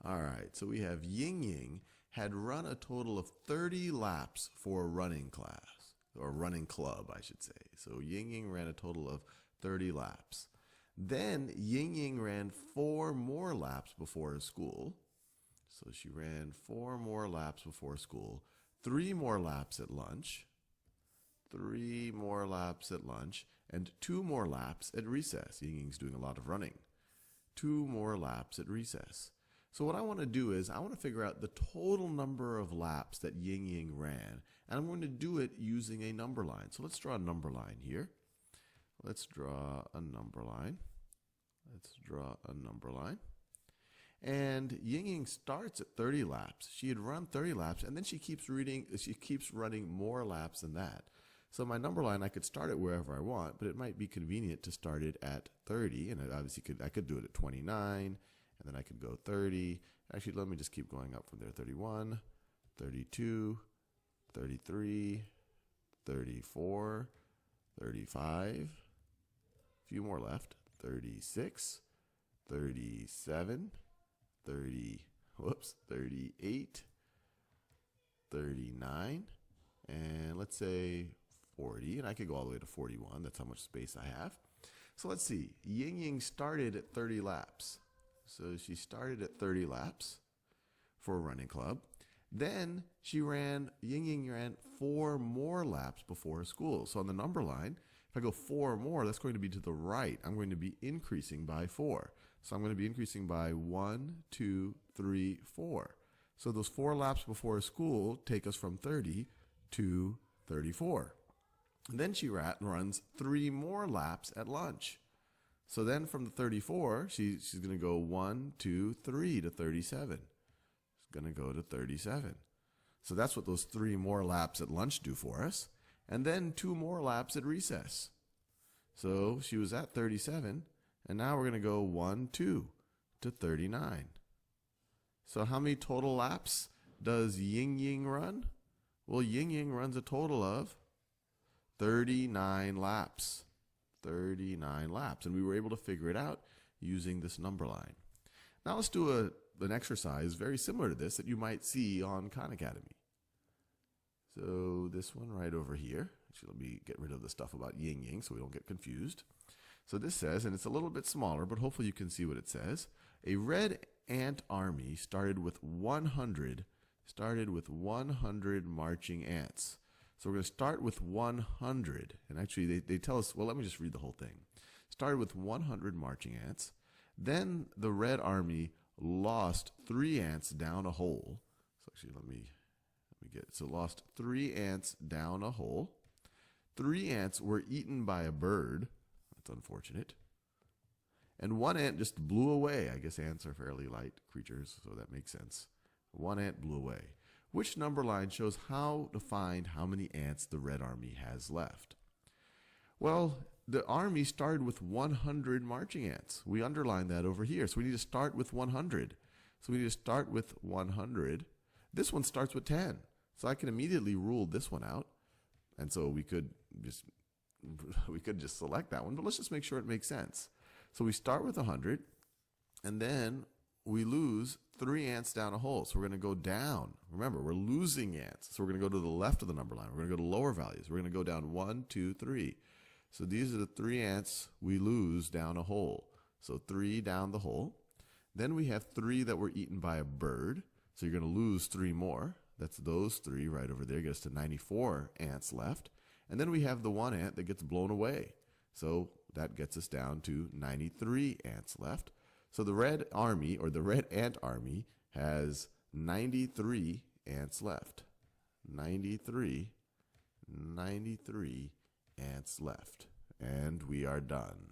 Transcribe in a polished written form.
All right, so we have Ying Ying had run a total of 30 laps for a running class, or running club, I should say. So Ying Ying ran a total of 30 laps. Then Ying Ying ran 4 more laps before school. So she ran 4 more laps before school, 3 more laps at lunch, 3 more laps at lunch, and 2 more laps at recess. Ying Ying's doing a lot of running. 2 more laps at recess. So what I want to do is I want to figure out the total number of laps that Ying Ying ran, and I'm going to do it using a number line. So let's draw a number line here. Let's draw a number line. Let's draw a number line. And Ying Ying starts at 30 laps. She had run 30 laps, and then she keeps running more laps than that. So my number line, I could start it wherever I want, but it might be convenient to start it at 30, and I could do it at 29, and then I could go 30. Actually, let me just keep going up from there. 31, 32, 33, 34, 35. A few more left. 36, 37, 38, 39, and let's say 40. And I could go all the way to 41. That's how much space I have. So let's see. Ying Ying started at 30 laps. So she started at 30 laps for a running club. Then Ying Ying ran 4 more laps before school. So on the number line, if I go 4 more, that's going to be to the right. I'm going to be increasing by 4. So I'm going to be increasing by 1, 2, 3, 4. So those 4 laps before school take us from 30 to 34. And then she runs 3 more laps at lunch. So then from the 34, she's going to go 1, 2, 3 to 37. She's going to go to 37. So that's what those 3 more laps at lunch do for us. And then 2 more laps at recess. So she was at 37, and now we're going to go 1, 2 to 39. So how many total laps does Ying Ying run? Well, Ying Ying runs a total of 39 laps. 39 laps. And we were able to figure it out using this number line. Now let's do an exercise very similar to this that you might see on Khan Academy. So this one right over here. Actually, let me get rid of the stuff about Ying Ying so we don't get confused. So this says, and it's a little bit smaller, but hopefully you can see what it says. A red ant army started with 100 marching ants. So we're going to start with 100. And actually, they tell us, well, let me just read the whole thing. Started with 100 marching ants. Then the red army lost 3 ants down a hole. So actually, let me get it. So lost 3 ants down a hole. 3 ants were eaten by a bird. That's unfortunate. And 1 ant just blew away. I guess ants are fairly light creatures, so that makes sense. 1 ant blew away. Which number line shows how to find how many ants the red army has left? Well, the army started with 100 marching ants. We underlined that over here. So we need to start with 100. So we need to start with 100. This one starts with 10. So I can immediately rule this one out. And so we could just select that one, but let's just make sure it makes sense. So we start with 100, and then we lose 3 ants down a hole. So we're going to go down. Remember, we're losing ants. So we're going to go to the left of the number line. We're going to go to lower values. We're going to go down 1, 2, 3. So these are the 3 ants we lose down a hole. So 3 down the hole. Then we have 3 that were eaten by a bird. So you're going to lose 3 more. That's those 3 right over there. Get us to 94 ants left. And then we have the 1 ant that gets blown away. So that gets us down to 93 ants left. So the red army, or the red ant army, has 93 ants left. 93 ants left. And we are done.